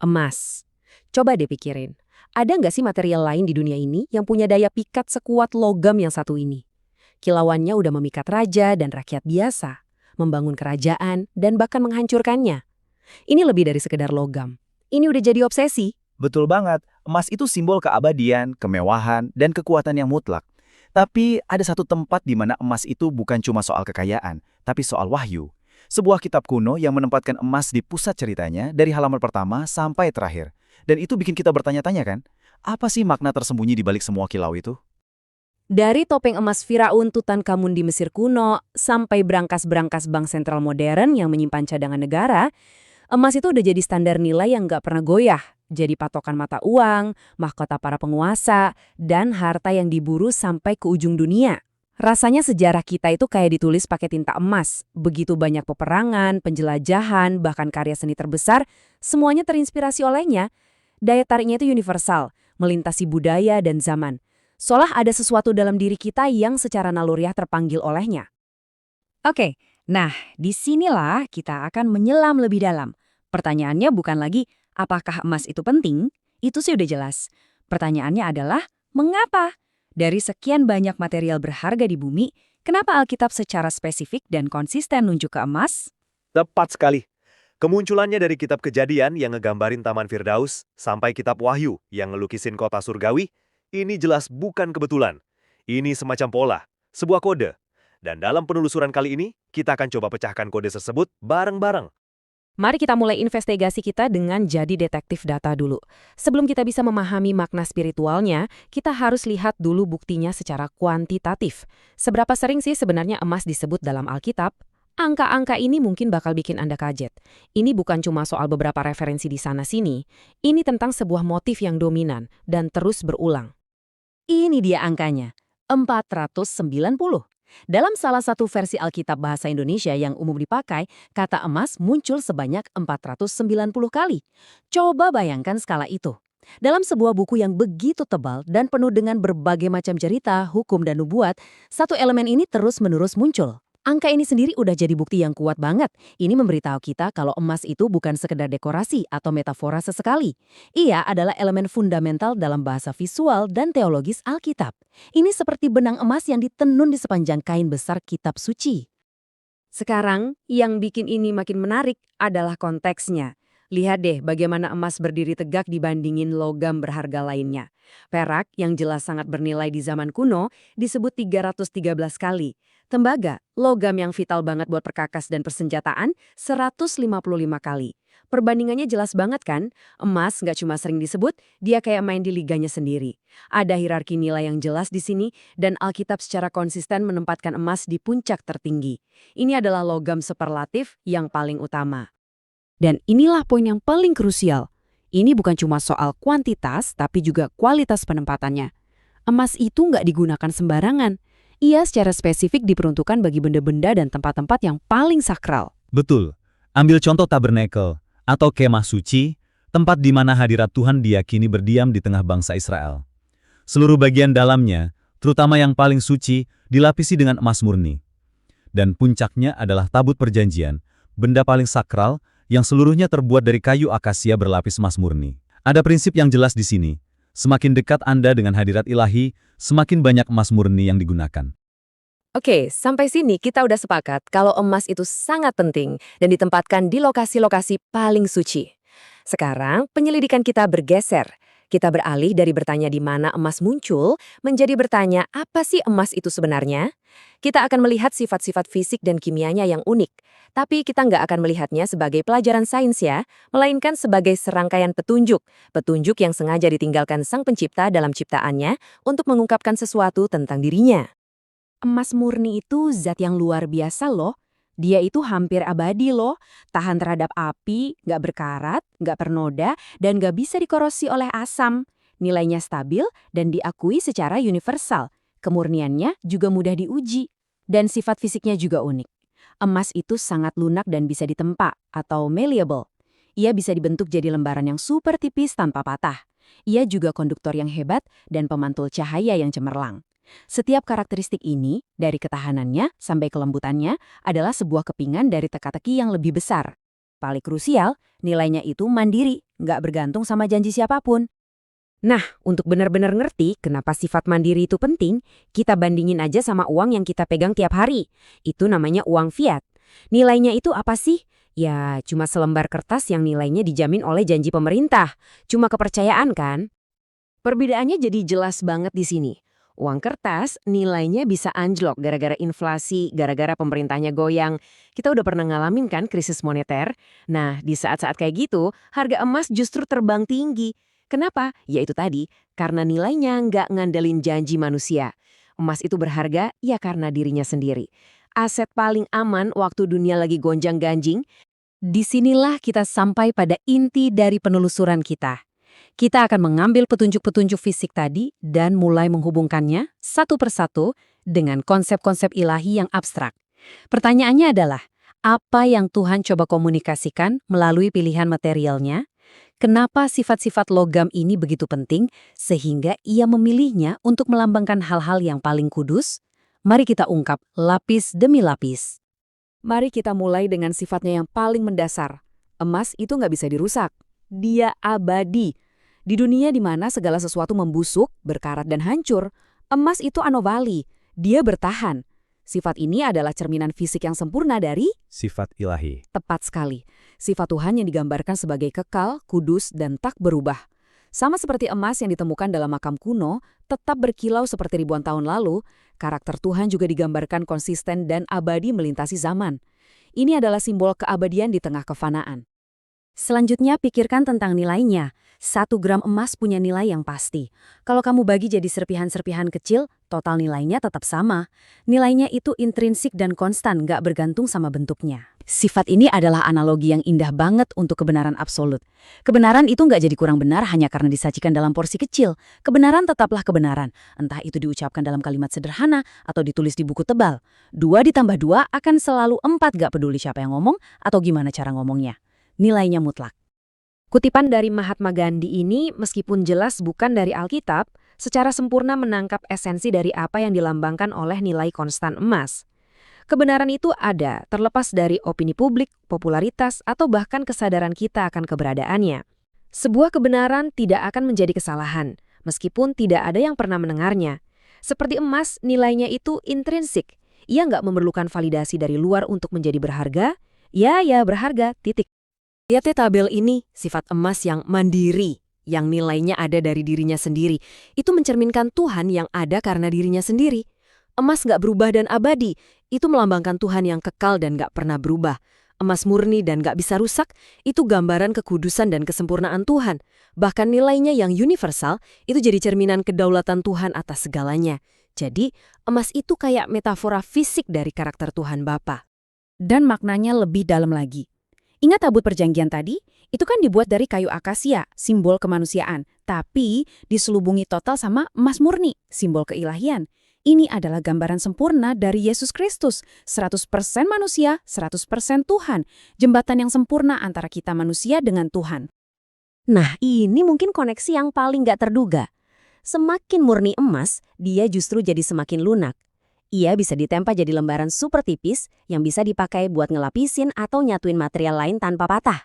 Emas. Coba deh pikirin, ada nggak sih material lain di dunia ini yang punya daya pikat sekuat logam yang satu ini? Kilauannya udah memikat raja dan rakyat biasa, membangun kerajaan, dan bahkan menghancurkannya. Ini lebih dari sekedar logam. Ini udah jadi obsesi. Betul banget, emas itu simbol keabadian, kemewahan, dan kekuatan yang mutlak. Tapi ada satu tempat di mana emas itu bukan cuma soal kekayaan, tapi soal wahyu. Sebuah kitab kuno yang menempatkan emas di pusat ceritanya dari halaman pertama sampai terakhir. Dan itu bikin kita bertanya-tanya kan, apa sih makna tersembunyi di balik semua kilau itu? Dari topeng emas Firaun Tutankhamun di Mesir kuno, sampai berangkas-berangkas bank sentral modern yang menyimpan cadangan negara, emas itu udah jadi standar nilai yang nggak pernah goyah. Jadi patokan mata uang, mahkota para penguasa, dan harta yang diburu sampai ke ujung dunia. Rasanya sejarah kita itu kayak ditulis pakai tinta emas. Begitu banyak peperangan, penjelajahan, bahkan karya seni terbesar, semuanya terinspirasi olehnya. Daya tariknya itu universal, melintasi budaya dan zaman. Seolah ada sesuatu dalam diri kita yang secara naluriah terpanggil olehnya. Oke, nah disinilah kita akan menyelam lebih dalam. Pertanyaannya bukan lagi apakah emas itu penting, itu sih udah jelas. Pertanyaannya adalah mengapa? Dari sekian banyak material berharga di bumi, kenapa Alkitab secara spesifik dan konsisten nunjuk ke emas? Tepat sekali. Kemunculannya dari kitab Kejadian yang ngegambarin Taman Firdaus sampai kitab Wahyu yang ngelukisin kota surgawi, ini jelas bukan kebetulan. Ini semacam pola, sebuah kode. Dan dalam penelusuran kali ini, kita akan coba pecahkan kode tersebut bareng-bareng. Mari kita mulai investigasi kita dengan jadi detektif data dulu. Sebelum kita bisa memahami makna spiritualnya, kita harus lihat dulu buktinya secara kuantitatif. Seberapa sering sih sebenarnya emas disebut dalam Alkitab? Angka-angka ini mungkin bakal bikin Anda kaget. Ini bukan cuma soal beberapa referensi di sana-sini. Ini tentang sebuah motif yang dominan dan terus berulang. Ini dia angkanya, 490. Dalam salah satu versi Alkitab Bahasa Indonesia yang umum dipakai, kata emas muncul sebanyak 490 kali. Coba bayangkan skala itu. Dalam sebuah buku yang begitu tebal dan penuh dengan berbagai macam cerita, hukum, dan nubuat, satu elemen ini terus-menerus muncul. Angka ini sendiri udah jadi bukti yang kuat banget. Ini memberitahu kita kalau emas itu bukan sekedar dekorasi atau metafora sesekali. Ia adalah elemen fundamental dalam bahasa visual dan teologis Alkitab. Ini seperti benang emas yang ditenun di sepanjang kain besar kitab suci. Sekarang, yang bikin ini makin menarik adalah konteksnya. Lihat deh bagaimana emas berdiri tegak dibandingin logam berharga lainnya. Perak, yang jelas sangat bernilai di zaman kuno, disebut 313 kali. Tembaga, logam yang vital banget buat perkakas dan persenjataan, 155 kali. Perbandingannya jelas banget kan? Emas nggak cuma sering disebut, dia kayak main di liganya sendiri. Ada hierarki nilai yang jelas di sini, dan Alkitab secara konsisten menempatkan emas di puncak tertinggi. Ini adalah logam superlatif yang paling utama. Dan inilah poin yang paling krusial. Ini bukan cuma soal kuantitas, tapi juga kualitas penempatannya. Emas itu nggak digunakan sembarangan. Ia secara spesifik diperuntukkan bagi benda-benda dan tempat-tempat yang paling sakral. Betul. Ambil contoh tabernakel atau kemah suci, tempat di mana hadirat Tuhan diyakini berdiam di tengah bangsa Israel. Seluruh bagian dalamnya, terutama yang paling suci, dilapisi dengan emas murni. Dan puncaknya adalah tabut perjanjian, benda paling sakral yang seluruhnya terbuat dari kayu akasia berlapis emas murni. Ada prinsip yang jelas di sini. Semakin dekat Anda dengan hadirat ilahi, semakin banyak emas murni yang digunakan. Oke, sampai sini kita udah sepakat kalau emas itu sangat penting dan ditempatkan di lokasi-lokasi paling suci. Sekarang, penyelidikan kita bergeser. Kita beralih dari bertanya di mana emas muncul, menjadi bertanya apa sih emas itu sebenarnya? Kita akan melihat sifat-sifat fisik dan kimianya yang unik. Tapi kita nggak akan melihatnya sebagai pelajaran sains ya, melainkan sebagai serangkaian petunjuk. Petunjuk yang sengaja ditinggalkan Sang Pencipta dalam ciptaannya untuk mengungkapkan sesuatu tentang dirinya. Emas murni itu zat yang luar biasa loh. Dia itu hampir abadi loh, tahan terhadap api, nggak berkarat, nggak bernoda, dan nggak bisa dikorosi oleh asam. Nilainya stabil dan diakui secara universal. Kemurniannya juga mudah diuji. Dan sifat fisiknya juga unik. Emas itu sangat lunak dan bisa ditempa atau malleable. Ia bisa dibentuk jadi lembaran yang super tipis tanpa patah. Ia juga konduktor yang hebat dan pemantul cahaya yang cemerlang. Setiap karakteristik ini, dari ketahanannya sampai kelembutannya, adalah sebuah kepingan dari teka-teki yang lebih besar. Paling krusial, nilainya itu mandiri, nggak bergantung sama janji siapapun. Nah, untuk benar-benar ngerti kenapa sifat mandiri itu penting, kita bandingin aja sama uang yang kita pegang tiap hari. Itu namanya uang fiat. Nilainya itu apa sih? Ya, cuma selembar kertas yang nilainya dijamin oleh janji pemerintah. Cuma kepercayaan kan? Perbedaannya jadi jelas banget di sini. Uang kertas nilainya bisa anjlok gara-gara inflasi, gara-gara pemerintahnya goyang. Kita udah pernah ngalamin kan krisis moneter? Nah, di saat-saat kayak gitu, harga emas justru terbang tinggi. Kenapa? Ya itu tadi, karena nilainya nggak ngandelin janji manusia. Emas itu berharga ya karena dirinya sendiri. Aset paling aman waktu dunia lagi gonjang-ganjing. Disinilah kita sampai pada inti dari penelusuran kita. Kita akan mengambil petunjuk-petunjuk fisik tadi dan mulai menghubungkannya satu persatu dengan konsep-konsep ilahi yang abstrak. Pertanyaannya adalah, apa yang Tuhan coba komunikasikan melalui pilihan materialnya? Kenapa sifat-sifat logam ini begitu penting sehingga ia memilihnya untuk melambangkan hal-hal yang paling kudus? Mari kita ungkap lapis demi lapis. Mari kita mulai dengan sifatnya yang paling mendasar. Emas itu nggak bisa dirusak. Dia abadi. Di dunia di mana segala sesuatu membusuk, berkarat dan hancur, emas itu anomali. Dia bertahan. Sifat ini adalah cerminan fisik yang sempurna dari Sifat ilahi. tepat sekali. Sifat Tuhan yang digambarkan sebagai kekal, kudus, dan tak berubah. Sama seperti emas yang ditemukan dalam makam kuno, tetap berkilau seperti ribuan tahun lalu, karakter Tuhan juga digambarkan konsisten dan abadi melintasi zaman. Ini adalah simbol keabadian di tengah kefanaan. Selanjutnya pikirkan tentang nilainya. 1 gram emas punya nilai yang pasti. Kalau kamu bagi jadi serpihan-serpihan kecil, total nilainya tetap sama. Nilainya itu intrinsik dan konstan, nggak bergantung sama bentuknya. Sifat ini adalah analogi yang indah banget untuk kebenaran absolut. Kebenaran itu nggak jadi kurang benar hanya karena disajikan dalam porsi kecil. Kebenaran tetaplah kebenaran, entah itu diucapkan dalam kalimat sederhana atau ditulis di buku tebal. 2 ditambah 2 akan selalu 4, nggak peduli siapa yang ngomong atau gimana cara ngomongnya. Nilainya mutlak. Kutipan dari Mahatma Gandhi ini meskipun jelas bukan dari Alkitab, secara sempurna menangkap esensi dari apa yang dilambangkan oleh nilai konstan emas. Kebenaran itu ada, terlepas dari opini publik, popularitas, atau bahkan kesadaran kita akan keberadaannya. Sebuah kebenaran tidak akan menjadi kesalahan, meskipun tidak ada yang pernah mendengarnya. Seperti emas, nilainya itu intrinsik. Ia nggak memerlukan validasi dari luar untuk menjadi berharga. Ya, berharga, titik. Lihat tabel ini, sifat emas yang mandiri, yang nilainya ada dari dirinya sendiri. Itu mencerminkan Tuhan yang ada karena dirinya sendiri. Emas nggak berubah dan abadi, itu melambangkan Tuhan yang kekal dan nggak pernah berubah. Emas murni dan nggak bisa rusak, itu gambaran kekudusan dan kesempurnaan Tuhan. Bahkan nilainya yang universal, itu jadi cerminan kedaulatan Tuhan atas segalanya. Jadi, emas itu kayak metafora fisik dari karakter Tuhan Bapa. Dan maknanya lebih dalam lagi. Ingat tabut perjanjian tadi? Itu kan dibuat dari kayu akasia, simbol kemanusiaan. Tapi diselubungi total sama emas murni, simbol keilahian. Ini adalah gambaran sempurna dari Yesus Kristus. 100% manusia, 100% Tuhan. Jembatan yang sempurna antara kita manusia dengan Tuhan. Nah, ini mungkin koneksi yang paling gak terduga. Semakin murni emas, dia justru jadi semakin lunak. Ia bisa ditempa jadi lembaran super tipis yang bisa dipakai buat ngelapisin atau nyatuin material lain tanpa patah.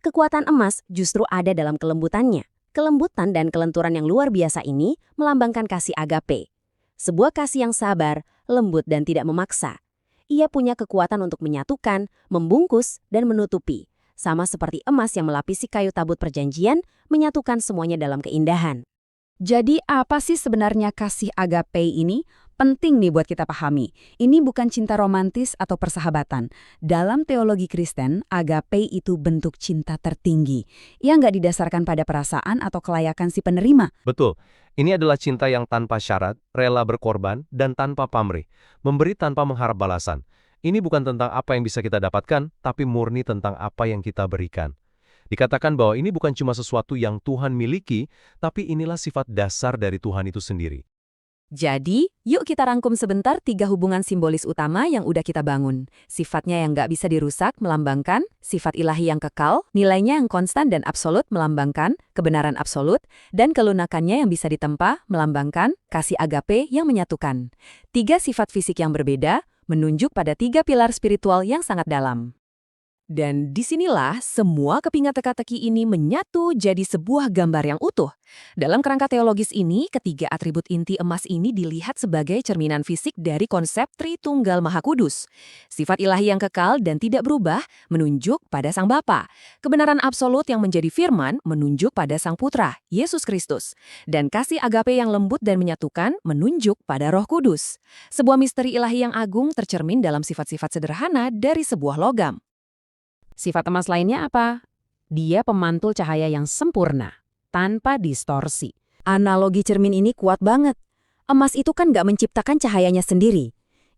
Kekuatan emas justru ada dalam kelembutannya. Kelembutan dan kelenturan yang luar biasa ini melambangkan kasih agape. Sebuah kasih yang sabar, lembut dan tidak memaksa. Ia punya kekuatan untuk menyatukan, membungkus, dan menutupi. Sama seperti emas yang melapisi kayu tabut perjanjian, menyatukan semuanya dalam keindahan. Jadi apa sih sebenarnya kasih agape ini? Penting nih buat kita pahami. Ini bukan cinta romantis atau persahabatan. Dalam teologi Kristen, agape itu bentuk cinta tertinggi. Ia nggak didasarkan pada perasaan atau kelayakan si penerima. Betul. Ini adalah cinta yang tanpa syarat, rela berkorban, dan tanpa pamrih. Memberi tanpa mengharap balasan. Ini bukan tentang apa yang bisa kita dapatkan, tapi murni tentang apa yang kita berikan. Dikatakan bahwa ini bukan cuma sesuatu yang Tuhan miliki, tapi inilah sifat dasar dari Tuhan itu sendiri. Jadi, yuk kita rangkum sebentar 3 hubungan simbolis utama yang udah kita bangun. Sifatnya yang nggak bisa dirusak melambangkan sifat ilahi yang kekal, nilainya yang konstan dan absolut melambangkan kebenaran absolut, dan kelunakannya yang bisa ditempa melambangkan kasih agape yang menyatukan. 3 sifat fisik yang berbeda menunjuk pada 3 pilar spiritual yang sangat dalam. Dan disinilah semua kepingan teka-teki ini menyatu jadi sebuah gambar yang utuh. Dalam kerangka teologis ini, ketiga atribut inti emas ini dilihat sebagai cerminan fisik dari konsep Tritunggal Maha Kudus. Sifat ilahi yang kekal dan tidak berubah menunjuk pada Sang Bapa. Kebenaran absolut yang menjadi firman menunjuk pada Sang Putra, Yesus Kristus. Dan kasih agape yang lembut dan menyatukan menunjuk pada Roh Kudus. Sebuah misteri ilahi yang agung tercermin dalam sifat-sifat sederhana dari sebuah logam. Sifat emas lainnya apa? Dia pemantul cahaya yang sempurna, tanpa distorsi. Analogi cermin ini kuat banget. Emas itu kan nggak menciptakan cahayanya sendiri.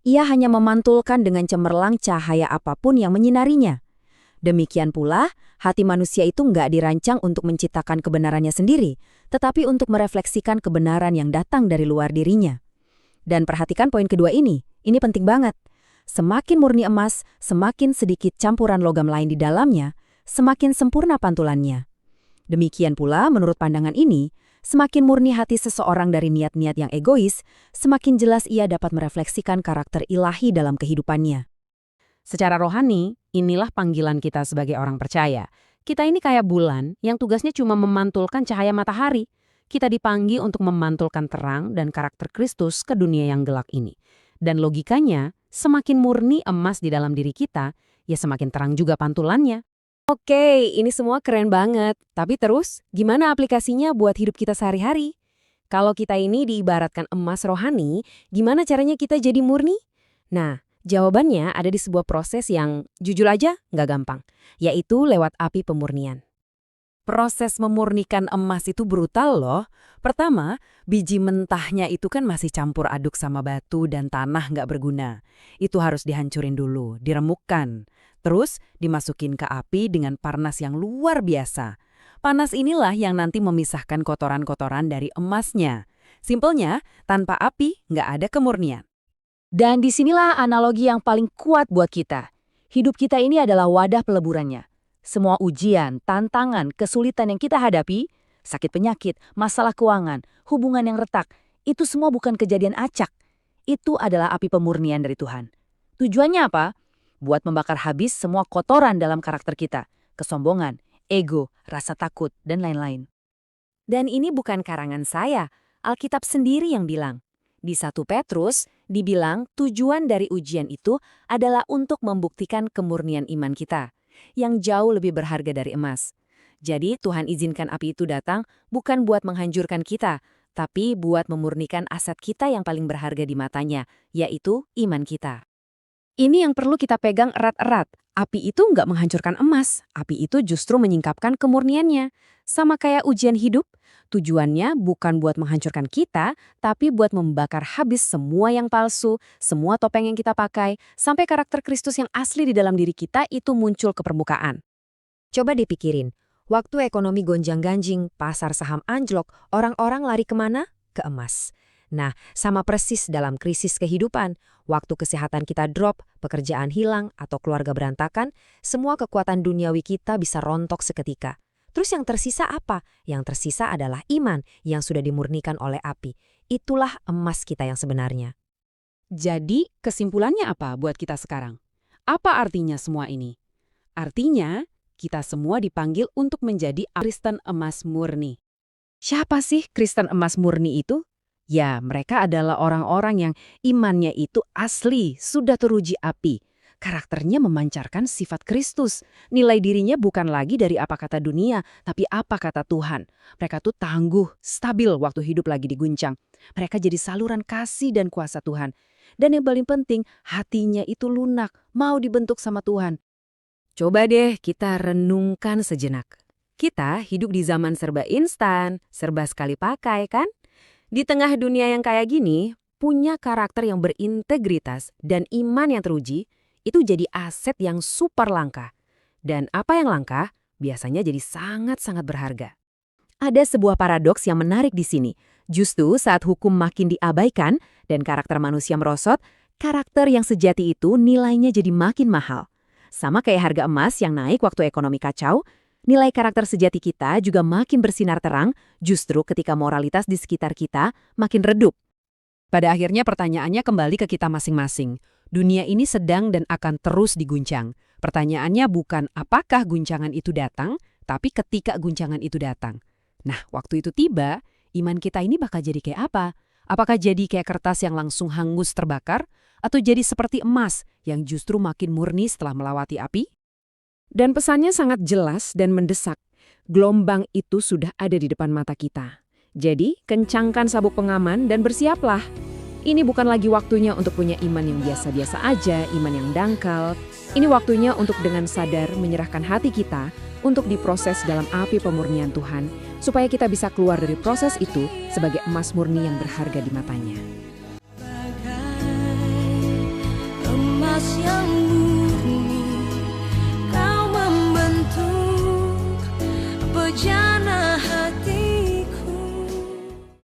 Ia hanya memantulkan dengan cemerlang cahaya apapun yang menyinarinya. Demikian pula, hati manusia itu nggak dirancang untuk menciptakan kebenarannya sendiri, tetapi untuk merefleksikan kebenaran yang datang dari luar dirinya. Dan perhatikan poin kedua ini penting banget. Semakin murni emas, semakin sedikit campuran logam lain di dalamnya, semakin sempurna pantulannya. Demikian pula, menurut pandangan ini, semakin murni hati seseorang dari niat-niat yang egois, semakin jelas ia dapat merefleksikan karakter ilahi dalam kehidupannya. Secara rohani, inilah panggilan kita sebagai orang percaya. Kita ini kayak bulan yang tugasnya cuma memantulkan cahaya matahari. Kita dipanggil untuk memantulkan terang dan karakter Kristus ke dunia yang gelap ini. Dan logikanya, semakin murni emas di dalam diri kita, ya semakin terang juga pantulannya. Oke, ini semua keren banget. Tapi terus, gimana aplikasinya buat hidup kita sehari-hari? Kalau kita ini diibaratkan emas rohani, gimana caranya kita jadi murni? Nah, jawabannya ada di sebuah proses yang jujur aja nggak gampang, yaitu lewat api pemurnian. Proses memurnikan emas itu brutal loh. Pertama, biji mentahnya itu kan masih campur aduk sama batu dan tanah nggak berguna. Itu harus dihancurin dulu, diremukkan. Terus dimasukin ke api dengan panas yang luar biasa. Panas inilah yang nanti memisahkan kotoran-kotoran dari emasnya. Simpelnya, tanpa api nggak ada kemurnian. Dan disinilah analogi yang paling kuat buat kita. Hidup kita ini adalah wadah peleburannya. Semua ujian, tantangan, kesulitan yang kita hadapi, sakit penyakit, masalah keuangan, hubungan yang retak, itu semua bukan kejadian acak. Itu adalah api pemurnian dari Tuhan. Tujuannya apa? Buat membakar habis semua kotoran dalam karakter kita, kesombongan, ego, rasa takut, dan lain-lain. Dan ini bukan karangan saya, Alkitab sendiri yang bilang. Di 1 Petrus, dibilang tujuan dari ujian itu adalah untuk membuktikan kemurnian iman kita, yang jauh lebih berharga dari emas. Jadi Tuhan izinkan api itu datang bukan buat menghancurkan kita, tapi buat memurnikan aset kita yang paling berharga di matanya, yaitu iman kita. Ini yang perlu kita pegang erat-erat. Api itu nggak menghancurkan emas, api itu justru menyingkapkan kemurniannya. Sama kayak ujian hidup, tujuannya bukan buat menghancurkan kita, tapi buat membakar habis semua yang palsu, semua topeng yang kita pakai, sampai karakter Kristus yang asli di dalam diri kita itu muncul ke permukaan. Coba dipikirin, waktu ekonomi gonjang-ganjing, pasar saham anjlok, orang-orang lari kemana? Ke emas. Nah, sama persis dalam krisis kehidupan, waktu kesehatan kita drop, pekerjaan hilang, atau keluarga berantakan, semua kekuatan duniawi kita bisa rontok seketika. Terus yang tersisa apa? Yang tersisa adalah iman yang sudah dimurnikan oleh api. Itulah emas kita yang sebenarnya. Jadi, kesimpulannya apa buat kita sekarang? Apa artinya semua ini? Artinya, kita semua dipanggil untuk menjadi Kristen emas murni. Siapa sih Kristen emas murni itu? Ya, mereka adalah orang-orang yang imannya itu asli, sudah teruji api. Karakternya memancarkan sifat Kristus. Nilai dirinya bukan lagi dari apa kata dunia, tapi apa kata Tuhan. Mereka tuh tangguh, stabil waktu hidup lagi diguncang. Mereka jadi saluran kasih dan kuasa Tuhan. Dan yang paling penting, hatinya itu lunak, mau dibentuk sama Tuhan. Coba deh kita renungkan sejenak. Kita hidup di zaman serba instan, serba sekali pakai kan? Di tengah dunia yang kayak gini, punya karakter yang berintegritas dan iman yang teruji, itu jadi aset yang super langka. Dan apa yang langka, biasanya jadi sangat-sangat berharga. Ada sebuah paradoks yang menarik di sini. Justru saat hukum makin diabaikan dan karakter manusia merosot, karakter yang sejati itu nilainya jadi makin mahal. Sama kayak harga emas yang naik waktu ekonomi kacau, nilai karakter sejati kita juga makin bersinar terang justru ketika moralitas di sekitar kita makin redup. Pada akhirnya pertanyaannya kembali ke kita masing-masing. Dunia ini sedang dan akan terus diguncang. Pertanyaannya bukan apakah guncangan itu datang, tapi ketika guncangan itu datang. Nah, waktu itu tiba, iman kita ini bakal jadi kayak apa? Apakah jadi kayak kertas yang langsung hangus terbakar? Atau jadi seperti emas yang justru makin murni setelah melewati api? Dan pesannya sangat jelas dan mendesak. Gelombang itu sudah ada di depan mata kita. Jadi, kencangkan sabuk pengaman dan bersiaplah. Ini bukan lagi waktunya untuk punya iman yang biasa-biasa aja, iman yang dangkal. Ini waktunya untuk dengan sadar menyerahkan hati kita untuk diproses dalam api pemurnian Tuhan, supaya kita bisa keluar dari proses itu sebagai emas murni yang berharga di matanya. Emas yang